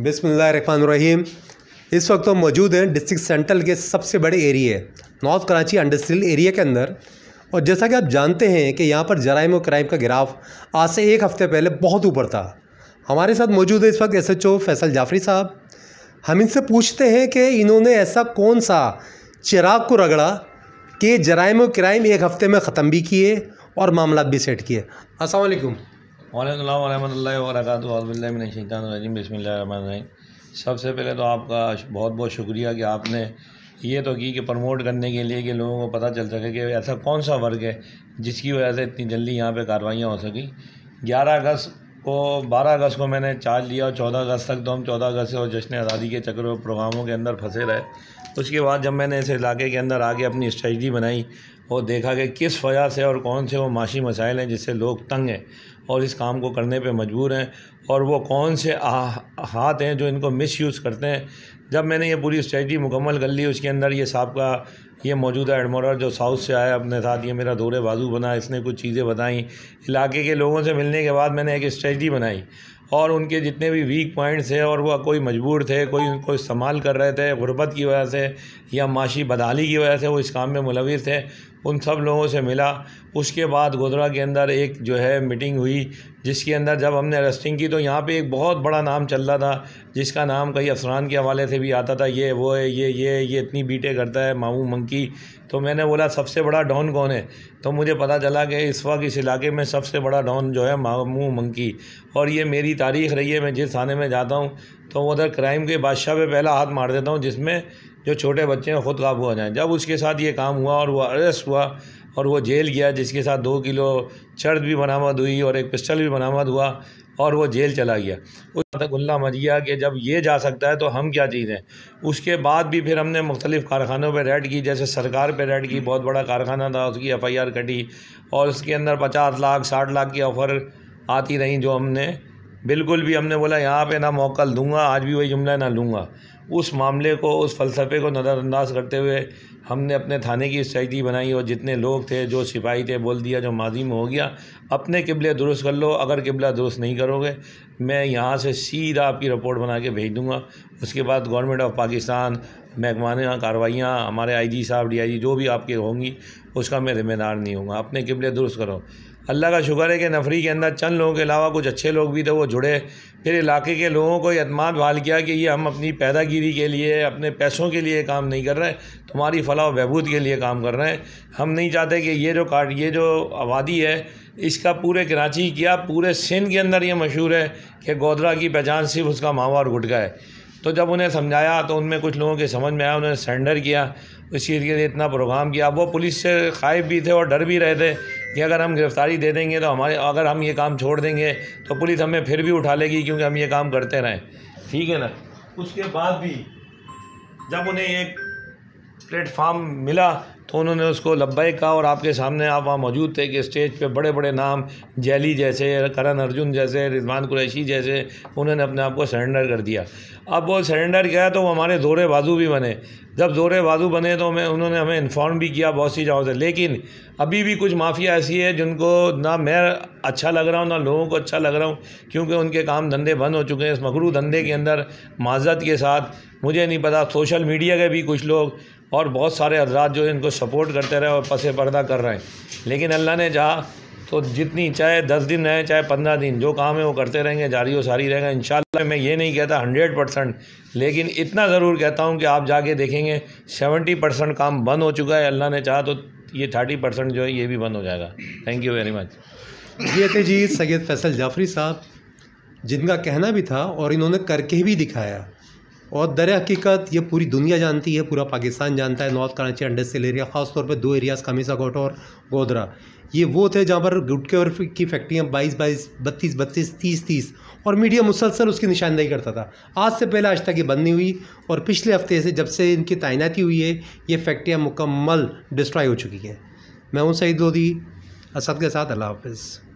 बिस्मिल्लाहिर्रहमानिर्रहीम। इस वक्त हम मौजूद हैं डिस्ट्रिक्ट सेंट्रल के सबसे बड़े area north Karachi industrial area के अंदर। और जैसा कि आप जानते हैं कि यहाँ पर जराइम और क्राइम का गिराफ आज से एक हफ़्ते पहले बहुत ऊपर था। हमारे साथ मौजूद है इस वक्त SHO फैसल जाफरी साहब। हम इनसे पूछते हैं कि इन्होंने ऐसा कौन सा चिराग को रगड़ा कि जराइम और क्राइम एक हफ़्ते में ख़त्म भी किए और मामला भी सेट किए। अस्सलाम वालेकुम। वालेकुम रहमतुल्लाहि व बरकातुहू। औज़ु बिल्लाहि मिनश शैतानिर रजीम। बिस्मिल्लाहिर्रहमानिर्रहीम। सबसे पहले तो आपका बहुत बहुत शुक्रिया कि आपने ये तो की कि प्रमोट करने के लिए कि लोगों को पता चल सके कि ऐसा कौन सा वर्ग है जिसकी वजह से इतनी जल्दी यहाँ पे कार्रवाइयाँ हो सकी। 12 अगस्त को मैंने चार्ज लिया और 14 अगस्त तक तो हम 14 अगस्त से और जश्न आज़ादी के चक्र प्रोग्रामों के अंदर फंसे रहे। उसके बाद जब मैंने इस इलाके के अंदर आके अपनी स्ट्रेटजी बनाई और देखा कि किस वजह से और कौन से वो माशी मसाइल हैं जिससे लोग तंग हैं और इस काम को करने पे मजबूर हैं और वो कौन से हाथ हैं जो इनको मिसयूज़ करते हैं। जब मैंने ये पूरी स्ट्रेटजी मुकम्मल कर ली, उसके अंदर ये साहब का ये मौजूदा एडमोरर जो साउथ से आया अपने साथ, ये मेरा दौरे बाजू बना, इसने कुछ चीज़ें बताई। इलाके के लोगों से मिलने के बाद मैंने एक स्ट्रेटजी बनाई और उनके जितने भी वीक पॉइंट्स थे और वह कोई मजबूर थे, कोई उनको इस्तेमाल कर रहे थे गुर्बत की वजह से या माशी बदहाली की वजह से वो इस काम में मुलविस थे, उन सब लोगों से मिला। उसके बाद गोधरा के अंदर एक जो है मीटिंग हुई जिसके अंदर जब हमने अरेस्टिंग की तो यहाँ पे एक बहुत बड़ा नाम चल रहा था जिसका नाम कई अफसरान के हवाले से भी आता था, ये वो है, ये इतनी बीटें करता है, मामू मंकी। तो मैंने बोला सबसे बड़ा डॉन कौन है, तो मुझे पता चला कि इस वक्त इस इलाके में सबसे बड़ा डॉन जो है मामू मंकी। और ये मेरी तारीख़ रही है, मैं जिस थाने में जाता हूँ तो उधर क्राइम के बादशाह पे पहला हाथ मार देता हूँ जिसमें जो छोटे बच्चे हैं ख़ुद काबू हो जाएँ। जब उसके साथ ये काम हुआ और वो अरेस्ट हुआ और वो जेल गया, जिसके साथ 2 किलो चर्द भी बरामद हुई और एक पिस्टल भी बरामद हुआ और वो जेल चला गया। उस तक गुल्ला मच गया कि जब ये जा सकता है तो हम क्या चीज़ हैं। उसके बाद भी फिर हमने मुख्तलिफ़ कारखानों पे रेड की, जैसे सरकार पे रेड की, बहुत बड़ा कारखाना था, उसकी FIR कटी और उसके अंदर 50 लाख 60 लाख की ऑफ़र आती रहीं जो हमने बिल्कुल भी हमने बोला यहाँ पे ना मौक़ल दूंगा, आज भी वही जुमला ना लूँगा। उस मामले को, उस फ़लसफ़े को नज़रअंदाज करते हुए हमने अपने थाने की स्ट्रेटजी बनाई और जितने लोग थे, जो सिपाही थे, बोल दिया जो माजी में हो गया अपने किबले दुरुस्त कर लो, अगर किबला दुरुस्त नहीं करोगे मैं यहाँ से सीधा आपकी रिपोर्ट बना के भेज दूँगा। उसके बाद गवर्नमेंट ऑफ पाकिस्तान, महकमाना कार्रवाइयाँ, हमारे IG साहब, DIG जो भी आपके होंगी उसका मैं ज़िम्मेदार नहीं हूँगा। अपने किबले दुरुस्त करो। अल्लाह का शुक्र है कि नफरी के अंदर चंद लोगों के अलावा कुछ अच्छे लोग भी थे, वो जुड़े। फिर इलाके के लोगों को एतमाद बहाल किया कि ये हम अपनी पैदागिरी के लिए, अपने पैसों के लिए काम नहीं कर रहे, तुम्हारी फलाह व बहबूद के लिए काम कर रहे हैं। हम नहीं चाहते कि ये जो आबादी है इसका पूरे कराची किया, पूरे सिंध के अंदर ये मशहूर है कि गोधरा की पहचान सिर्फ उसका मावा और गुटखा है। तो जब उन्हें समझाया तो उनमें कुछ लोगों के समझ में आया, उन्होंने सरेंडर किया, इस चीज़ के लिए इतना प्रोग्राम किया। वो पुलिस से खाइफ भी थे और डर भी रहे थे कि अगर हम गिरफ़्तारी दे देंगे तो अगर हम ये काम छोड़ देंगे तो पुलिस हमें फिर भी उठा लेगी क्योंकि हम ये काम करते रहें, ठीक है ना। उसके बाद भी जब उन्हें एक प्लेटफार्म मिला तो उन्होंने उसको लब्बैक कहा और आपके सामने आप वहाँ मौजूद थे कि स्टेज पे बड़े बड़े नाम जैली जैसे, करण अर्जुन जैसे, रिजवान कुरैशी जैसे, उन्होंने अपने आप को सरेंडर कर दिया। अब वो सरेंडर किया तो वो हमारे दौरे बाजू भी बने। जब दौरे बाजू बने तो उन्होंने हमें इन्फॉर्म भी किया बहुत सी जगहों से। लेकिन अभी भी कुछ माफिया ऐसी है जिनको ना मैं अच्छा लग रहा हूँ ना लोगों को अच्छा लग रहा हूँ, क्योंकि उनके काम धंधे बंद हो चुके हैं। इस मकरू धंधे के अंदर माज़रत के साथ मुझे नहीं पता, सोशल मीडिया के भी कुछ लोग और बहुत सारे हज़रात जो इनको सपोर्ट करते रहे और पसे पर्दा कर रहे हैं। लेकिन अल्लाह ने चाहा तो जितनी, चाहे 10 दिन रहे चाहे 15 दिन, जो काम है वो करते रहेंगे, जारी और सारी रहेगा इंशाल्लाह। मैं ये नहीं कहता 100%, लेकिन इतना ज़रूर कहता हूँ कि आप जाके देखेंगे 70% काम बंद हो चुका है। अल्लाह ने चाहा तो ये 30% जो है ये भी बंद हो जाएगा। Thank you very much. ये थे जी सैयद फैसल जाफरी साहब, जिनका कहना भी था और इन्होंने करके भी दिखाया। और दर हकीकत ये पूरी दुनिया जानती है, पूरा पाकिस्तान जानता है। नॉर्थ कराची इंडस्ट्रियल एरिया, ख़ास तौर पे 2 एरियाज़ खमीसा कोट और गोधरा, ये वो थे जहाँ पर गुटखे और की फैक्ट्रियाँ 22-22, 32-32, 30-30 और मीडिया मुसलसल उसकी निशानदेही करता था। आज से पहले आज तक ये बंद नहीं हुई और पिछले हफ्ते से जब से इनकी तैनाती हुई है ये फैक्ट्रियाँ मुकम्मल डिस्ट्रॉय हो चुकी हैं। मैं हूँ सईद लोधी असद के साथ। अल्लाह हाफ़िज़।